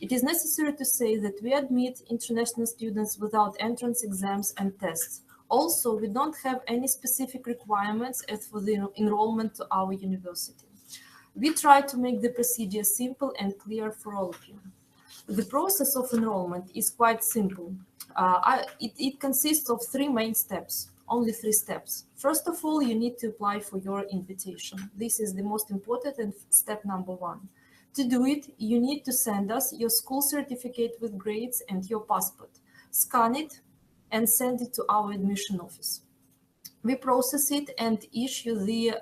It is necessary to say that we admit international students without entrance exams and tests. Also, we don't have any specific requirements as for the enrollment to our university. We try to make the procedure simple and clear for all of you. The process of enrollment is quite simple. It consists of three main steps, only 3 steps. First of all, you need to apply for your invitation. This is the most important and step number 1. To do it, you need to send us your school certificate with grades and your passport. Scan it and send it to our admission office. We process it and issue the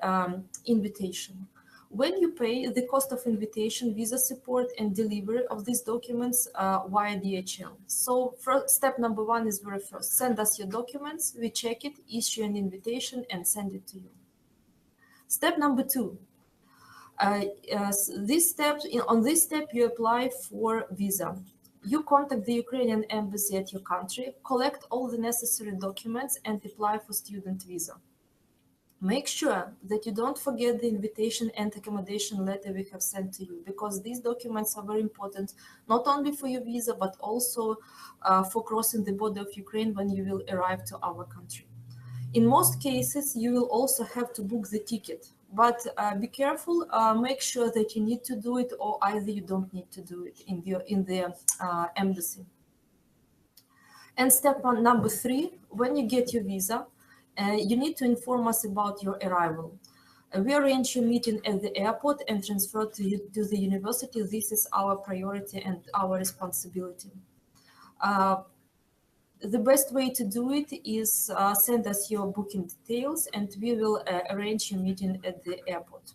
invitation. When you pay the cost of invitation, visa support, and delivery of these documents via DHL. So step number 1 is very first. Send us your documents, we check it, issue an invitation, and send it to you. Step number 2. On this step, you apply for visa. You contact the Ukrainian embassy at your country, collect all the necessary documents, and apply for student visa. Make sure that you don't forget the invitation and accommodation letter we have sent to you, because these documents are very important, not only for your visa, but also for crossing the border of Ukraine when you will arrive to our country. In most cases, you will also have to book the ticket, but be careful, make sure that you need to do it, or either you don't need to do it in the embassy. And step number 3, when you get your visa, you need to inform us about your arrival. We arrange your meeting at the airport and transfer to the university. This is our priority and our responsibility. The best way to do it is send us your booking details and we will arrange your meeting at the airport.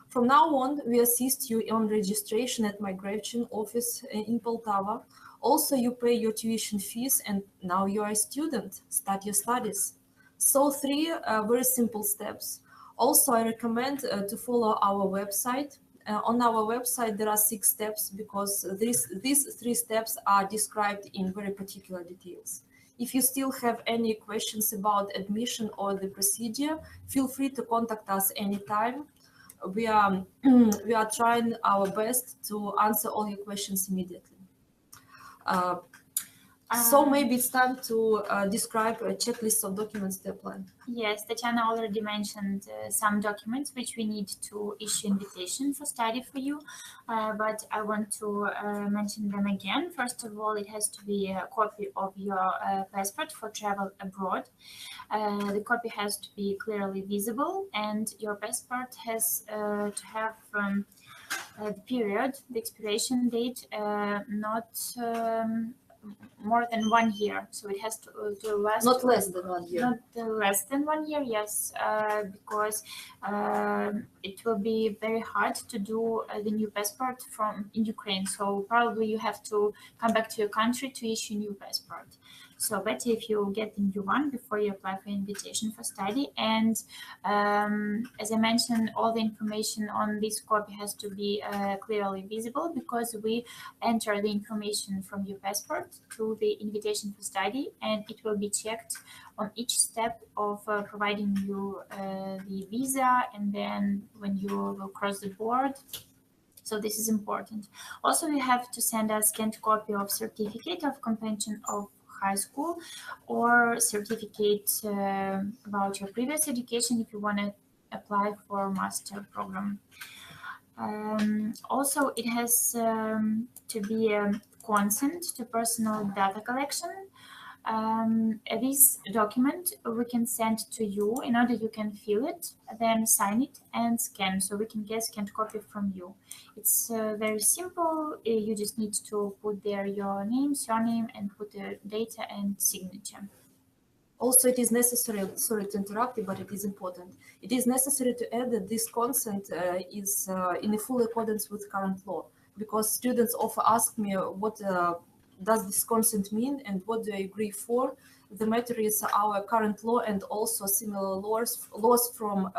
From now on, we assist you on registration at migration office in Poltava. Also, you pay your tuition fees and now you are a student. Start your studies. So 3 very simple steps. Also, I recommend to follow our website. On our website, there are 6 steps because these 3 steps are described in very particular details. If you still have any questions about admission or the procedure, feel free to contact us anytime. We are trying our best to answer all your questions immediately. So maybe it's time to describe a checklist of documents to apply. Yes, Tatiana already mentioned some documents which we need to issue invitation for study for you, but I want to mention them again. First of all, it has to be a copy of your passport for travel abroad. The copy has to be clearly visible, and your passport has to have the period, the expiration date, not more than 1 year, so it has to last. Not less than 1 year. Not less than 1 year, yes, because it will be very hard to do the new passport in Ukraine. So probably you have to come back to your country to issue a new passport. So better if you get the new one before you apply for invitation for study. And as I mentioned, all the information on this copy has to be clearly visible, because we enter the information from your passport to the invitation for study, and it will be checked on each step of providing you the visa, and then when you will cross the board. So this is important. Also, you have to send us scanned copy of certificate of completion of high school, or certificate about your previous education if you want to apply for master program. Also, it has to be a consent to personal data collection. This document we can send to you in order you can fill it, then sign it and scan, so we can get scanned copy from you. It's very simple. You just need to put there your name, surname, and put the data and signature. Also, it is necessary, sorry to interrupt you, but it is important. It is necessary to add that this consent is in full accordance with current law, because students often ask me what does this consent mean and what do I agree for. The matter is our current law and also similar laws from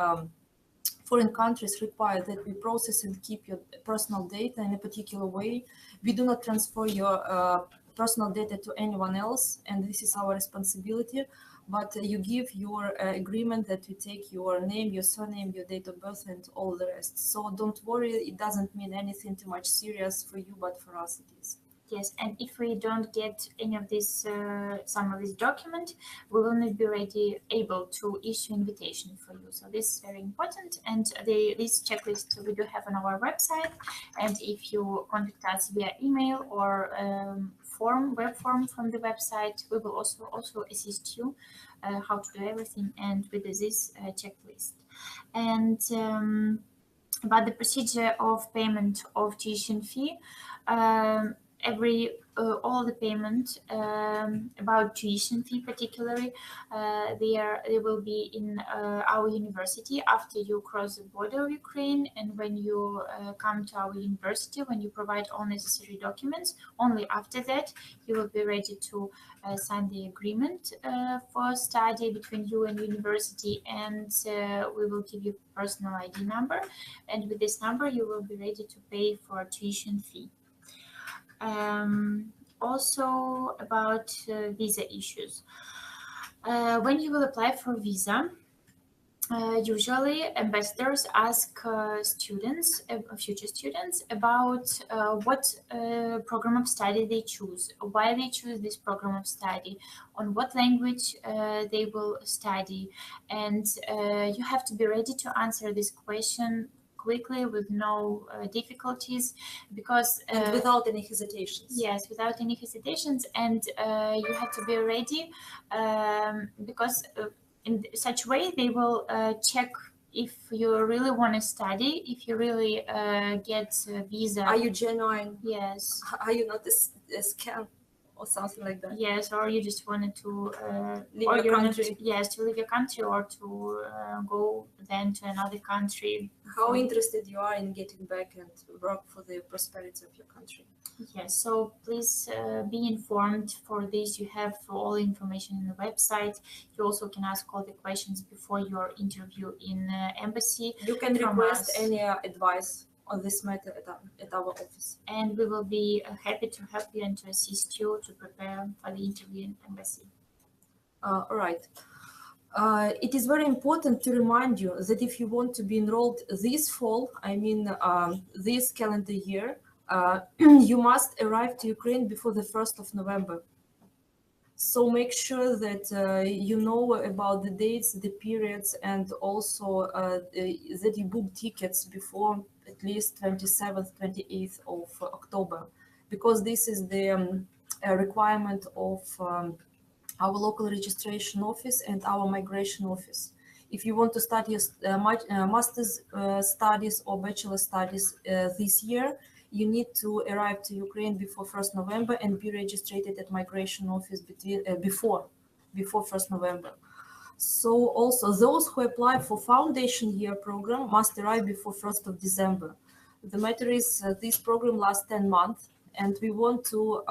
foreign countries require that we process and keep your personal data in a particular way. We do not transfer your personal data to anyone else, and this is our responsibility. but you give your agreement that you take your name, your surname, your date of birth, and all the rest. So don't worry, it doesn't mean anything too much serious for you, but for us it is. Yes, and if we don't get any of this, some of this document, we will not be able to issue invitation for you. So this is very important. And this checklist we do have on our website. And if you contact us via email or web form from the website, we will also assist you how to do everything and with this checklist. And about the procedure of payment of tuition fee. All the payment about tuition fee particularly, they will be in our university after you cross the border of Ukraine, and when you come to our university, when you provide all necessary documents, only after that you will be ready to sign the agreement for study between you and university, and we will give you personal ID number, and with this number you will be ready to pay for tuition fee. Also about visa issues. When you will apply for visa, usually ambassadors ask students, future students, about what program of study they choose, why they choose this program of study, on what language they will study, and you have to be ready to answer this question quickly with no difficulties, because and without any hesitations. Yes, without any hesitations, and you have to be ready because in such way they will check if you really want to study, if you really get a visa. Are you genuine? Yes. Are you not a scam or something like that? Yes, or you just wanted to leave your country. Yes, to leave your country, or to go then to another country. How interested you are in getting back and work for the prosperity of your country. Yes, so please be informed. For this you have all the information in the website. You also can ask all the questions before your interview in embassy. You can request any advice on this matter at our office, and we will be happy to help you and to assist you to prepare for the interview in embassy. All right. It is very important to remind you that if you want to be enrolled this fall, I mean this calendar year, you must arrive to Ukraine before the 1st of November. So make sure that you know about the dates, the periods, and also that you book tickets before at least 27th, 28th of October, because this is the requirement of our local registration office and our migration office. If you want to start your master's studies or bachelor studies this year, you need to arrive to Ukraine before 1st November and be registered at migration office before 1st November. So also those who apply for foundation year program must arrive before 1st of December. The matter is this program lasts 10 months, and we want to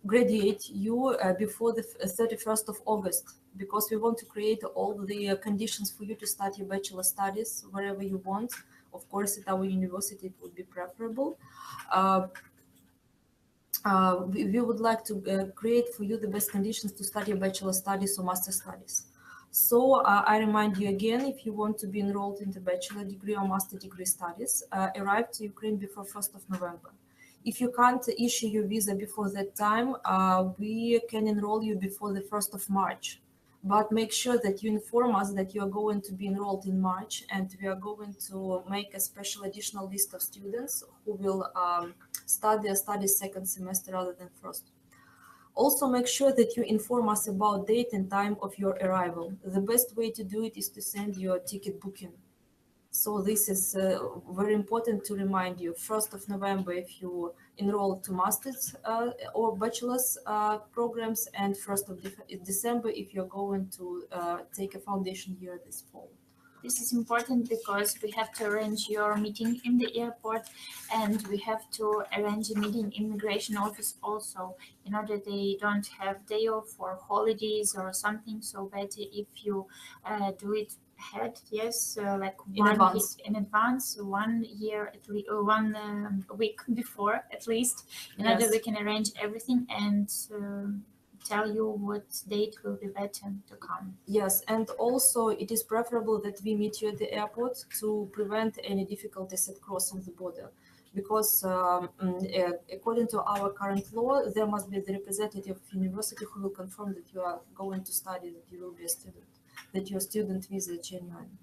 graduate you before the 31st of August, because we want to create all the conditions for you to start your bachelor studies wherever you want. Of course, at our university, it would be preferable. We would like to create for you the best conditions to start your bachelor studies or master studies. So I remind you again, if you want to be enrolled in the bachelor degree or master degree studies, arrive to Ukraine before 1st of November. If you can't issue your visa before that time, we can enroll you before the 1st of March. But make sure that you inform us that you are going to be enrolled in March, and we are going to make a special additional list of students who will start their studies second semester rather than first. Also, make sure that you inform us about date and time of your arrival. The best way to do it is to send your ticket booking. So this is very important to remind you. 1st of November if you enroll to master's or bachelor's programs, and 1st of December if you're going to take a foundation year this fall. This is important because we have to arrange your meeting in the airport, and we have to arrange a meeting in immigration office also, in order they don't have day off or holidays or something. So better if you do it ahead, yes, like in advance, 1 year at least, 1 week before at least, in order we can arrange everything and tell you what date will be better to come. Yes, and also it is preferable that we meet you at the airport to prevent any difficulties at crossing the border. Because according to our current law, there must be the representative of university who will confirm that you are going to study, that you will be a student, that your student visa is genuine.